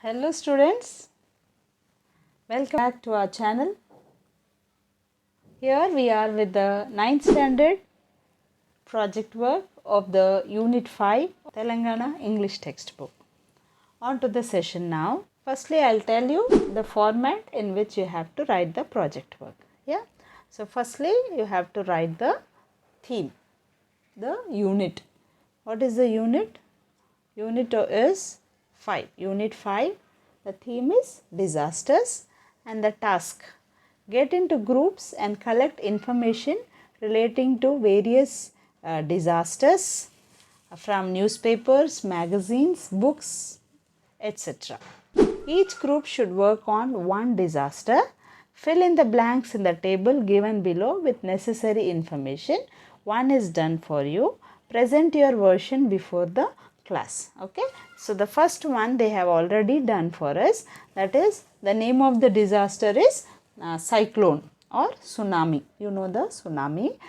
Hello students, welcome back to our channel. Here we are with the 9th standard project work of the Unit 5 Telangana English textbook. On to the session now. Firstly, I'll tell you the format in which you have to write the project work. Yeah. So firstly, you have to write the theme, the unit. What is the unit? Unit is 5. Unit 5. The theme is disasters and the task. Get into groups and collect information relating to various disasters from newspapers, magazines, books, etc. Each group should work on one disaster. Fill in the blanks in the table given below with necessary information. One is done for you. Present your version before the class. Okay. So the first one they have already done for us. That is, the name of the disaster is cyclone or tsunami. You know the tsunami.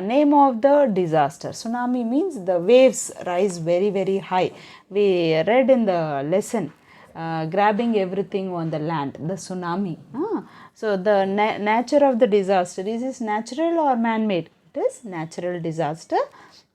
Name of the disaster. Tsunami means the waves rise very high. We read in the lesson. Grabbing everything on the land, the tsunami. So the nature of the disaster, is this natural or man-made? It is natural disaster.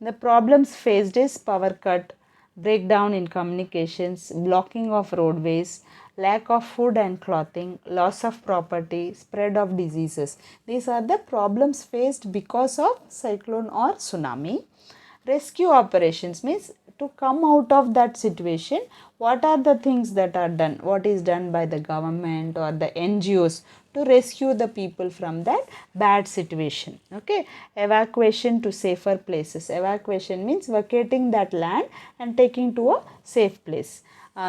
The problems faced is power cut, breakdown in communications, blocking of roadways, lack of food and clothing, loss of property, spread of diseases. These are the problems faced because of cyclone or tsunami. Rescue operations means to come out of that situation, what are the things that are done, what is done by the government or the NGOs to rescue the people from that bad situation. Okay. Evacuation to safer places. Evacuation means vacating that land and taking to a safe place.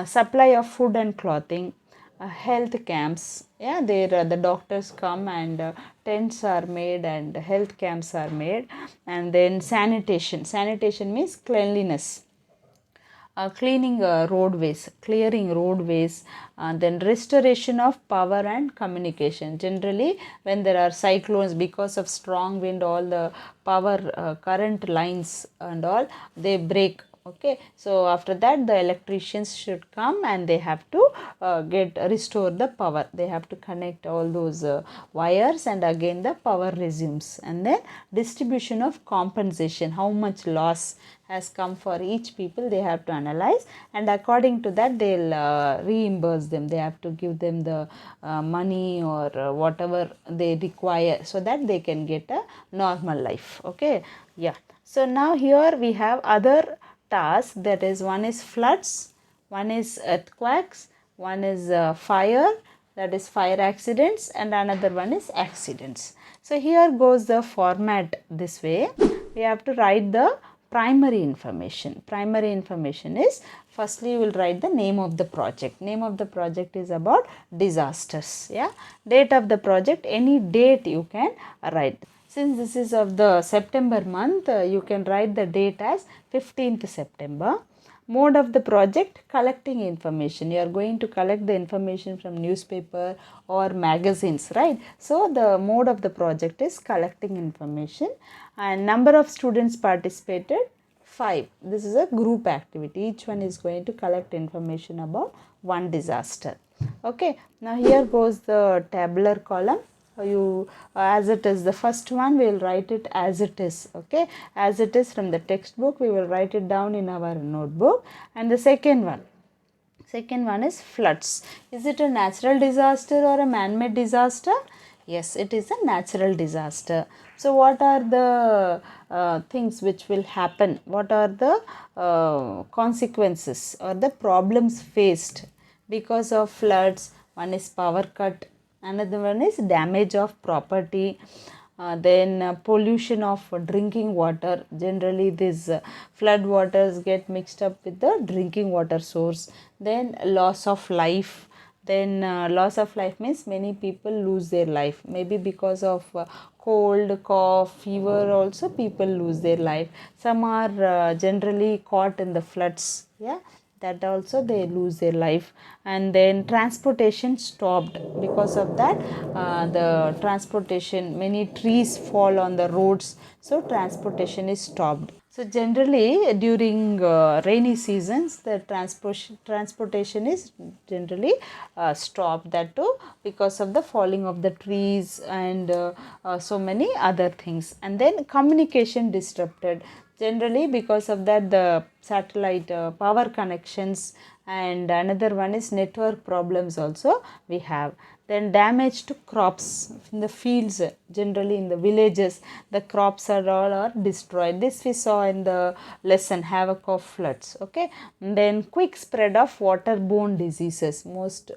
Supply of food and clothing. Health camps, yeah, there the doctors come and tents are made and health camps are made. And then sanitation means cleanliness, cleaning roadways, clearing roadways. Then restoration of power and communication. Generally when there are cyclones, because of strong wind, all the power current lines and all, they break. Okay, so after that the electricians should come and they have to restore the power. They have to connect all those wires and again the power resumes. And then distribution of compensation, how much loss has come for each people, they have to analyze, and according to that they'll reimburse them. They have to give them the money or whatever they require so that they can get a normal life. Okay, yeah. So now here we have other tasks, that is, one is floods, one is earthquakes, one is fire, that is fire accidents, and another one is accidents. So here goes the format this way. We have to write the primary information. Primary information is, firstly you will write the name of the project. Name of the project is about disasters. Yeah. Date of the project, any date you can write. Since this is of the September month, you can write the date as 15th September. Mode of the project, collecting information. You are going to collect the information from newspaper or magazines, right? So the mode of the project is collecting information. And number of students participated, 5. This is a group activity. Each one is going to collect information about one disaster. Okay. Now here goes the tabular column. You as it is, the first one we will write it as it is. Okay, as it is from the textbook, we will write it down in our notebook. And the second one is floods. Is it a natural disaster or a man-made disaster? Yes, it is a natural disaster. So what are the things which will happen? What are the consequences or the problems faced because of floods? One is power cut. Another one is damage of property. Then pollution of drinking water. Generally these flood waters get mixed up with the drinking water source. Then loss of life. Then loss of life means many people lose their life. Maybe because of cold, cough, fever also people lose their life. Some are generally caught in the floods. Yeah. That also they lose their life. And then transportation stopped. Because of that the transportation, many trees fall on the roads, so transportation is stopped. So generally during rainy seasons the transportation is generally stopped, that too because of the falling of the trees and so many other things. And then communication disrupted, generally because of that the satellite power connections, and another one is network problems also we have. Then damage to crops in the fields, generally in the villages the crops are all are destroyed. This we saw in the lesson havoc of floods. Okay, and then quick spread of waterborne diseases. Most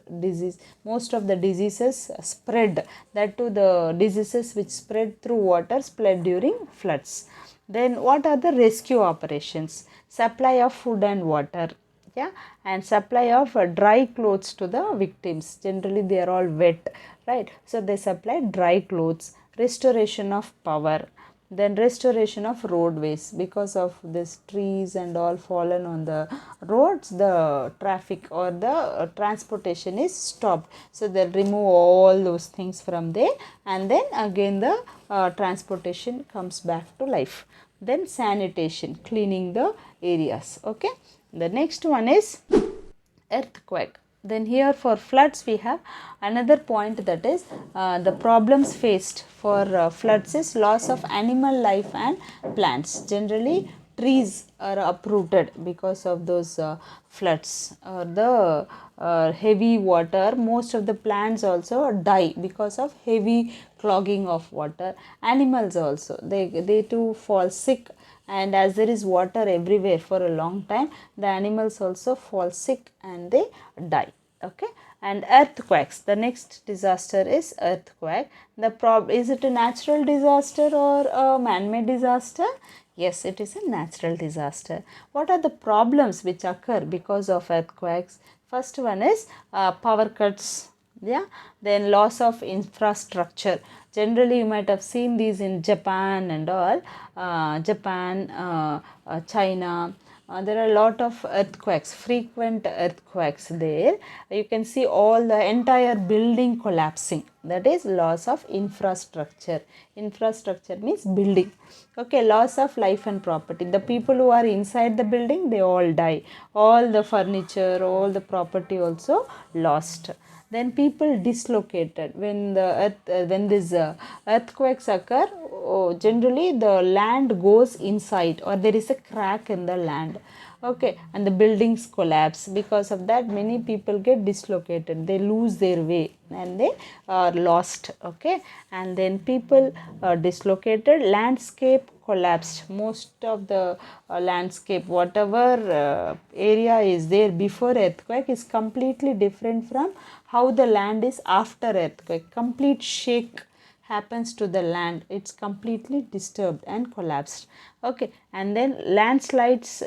of the diseases spread, that to the diseases which spread through water spread during floods. Then what are the rescue operations? Supply of food and water, yeah, and supply of dry clothes to the victims. Generally they are all wet, right? So they supply dry clothes. Restoration of power, then restoration of roadways. Because of this trees and all fallen on the roads, the traffic or the transportation is stopped, so they'll remove all those things from there, and then again the transportation comes back to life. Then sanitation, cleaning the areas. Okay, the next one is earthquake. Then here for floods we have another point, that is the problems faced for floods is loss of animal life and plants. Generally trees are uprooted because of those floods or the heavy water. Most of the plants also die because of heavy clogging of water. Animals also, they too fall sick, and as there is water everywhere for a long time, the animals also fall sick and they die. Okay, and earthquakes, the next disaster is earthquake. Is it a natural disaster or a man-made disaster? Yes, it is a natural disaster. What are the problems which occur because of earthquakes? First one is power cuts, yeah, then loss of infrastructure. Generally you might have seen these in Japan and all. China, there are a lot of earthquakes, frequent earthquakes there. You can see all the entire building collapsing, that is loss of infrastructure. Infrastructure means building. Okay, loss of life and property. The people who are inside the building, they all die. All the furniture, all the property also lost. Then people dislocated when the when these earthquakes occur. Generally the land goes inside, or there is a crack in the land. Okay, and the buildings collapse. Because of that many people get dislocated, they lose their way and they are lost. Okay, and then people dislocated, landscape collapsed. Most of the landscape, whatever area is there before earthquake is completely different from how the land is after earthquake. Complete shake happens to the land, it's completely disturbed and collapsed. Okay, and then landslides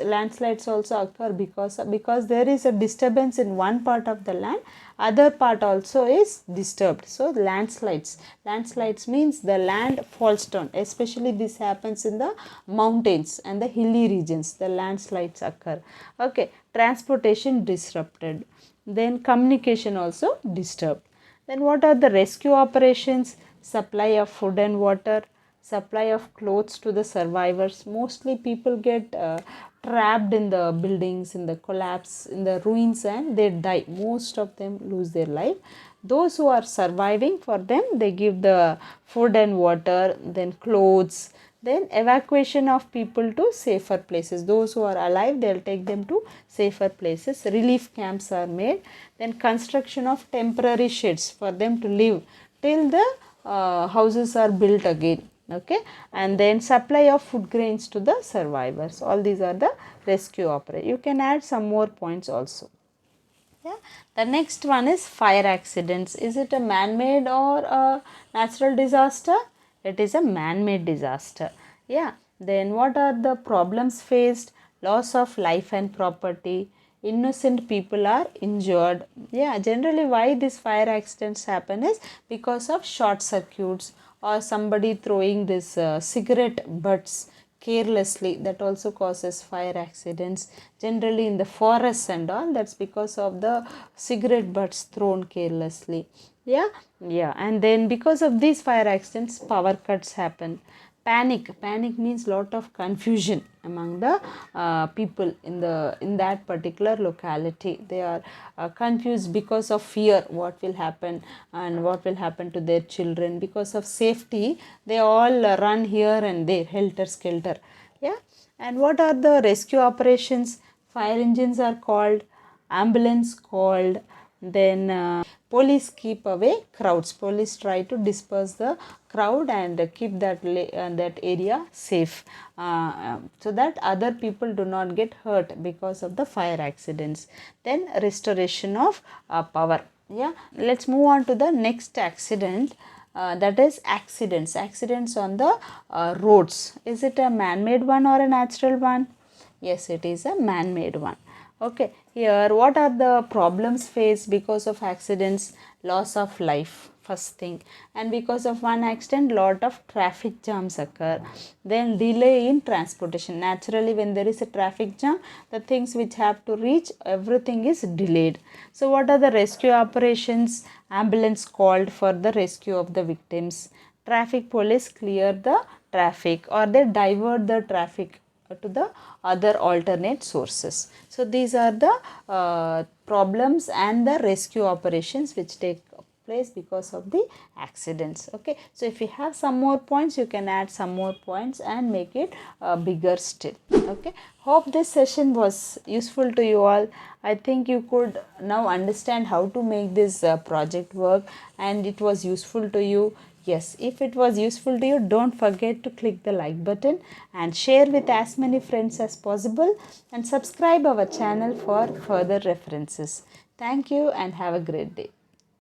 also occur because there is a disturbance in one part of the land, other part also is disturbed. So landslides means the land falls down, especially this happens in the mountains and the hilly regions, the landslides occur. Okay, transportation disrupted, then communication also disturbed. Then what are the rescue operations? Supply of food and water, supply of clothes to the survivors. Mostly people get trapped in the buildings, in the collapse, in the ruins, and they die. Most of them lose their life. Those who are surviving, for them they give the food and water, then clothes, then evacuation of people to safer places. Those who are alive, they'll take them to safer places. Relief camps are made. Then construction of temporary sheds for them to live till the houses are built again. Okay, and then supply of food grains to the survivors. All these are the rescue operations. You can add some more points also. Yeah. The next one is fire accidents. Is it a man-made or a natural disaster? It is a man-made disaster. Yeah. Then what are the problems faced? Loss of life and property. Innocent people are injured. Yeah. Generally why these fire accidents happen is because of short circuits or somebody throwing this cigarette butts carelessly, that also causes fire accidents. Generally in the forests and all, that's because of the cigarette butts thrown carelessly. Yeah, and then because of these fire accidents power cuts happen. Panic means lot of confusion among the people in that particular locality. They are confused because of fear, what will happen and what will happen to their children. Because of safety, they all run here and there, helter skelter. Yeah. And what are the rescue operations? Fire engines are called, ambulance called, then police keep away crowds. Police try to disperse the crowd and keep that area safe, so that other people do not get hurt because of the fire accidents. Then restoration of power. Yeah, let's move on to the next accident. That is accidents on the roads. Is it a man-made one or a natural one? Yes, it is a man-made one. Okay, here what are the problems faced because of accidents? Loss of life, first thing, and because of one accident, lot of traffic jams occur. Then delay in transportation. Naturally, when there is a traffic jam, the things which have to reach, everything is delayed. So what are the rescue operations? Ambulance called for the rescue of the victims. Traffic police clear the traffic, or they divert the traffic to the other alternate sources. So these are the problems and the rescue operations which take place because of the accidents. Okay, so if you have some more points, you can add some more points and make it bigger still. Okay, hope this session was useful to you all. I think you could now understand how to make this project work, and it was useful to you. Yes, if it was useful to you, don't forget to click the like button and share with as many friends as possible, and subscribe our channel for further references. Thank you and have a great day.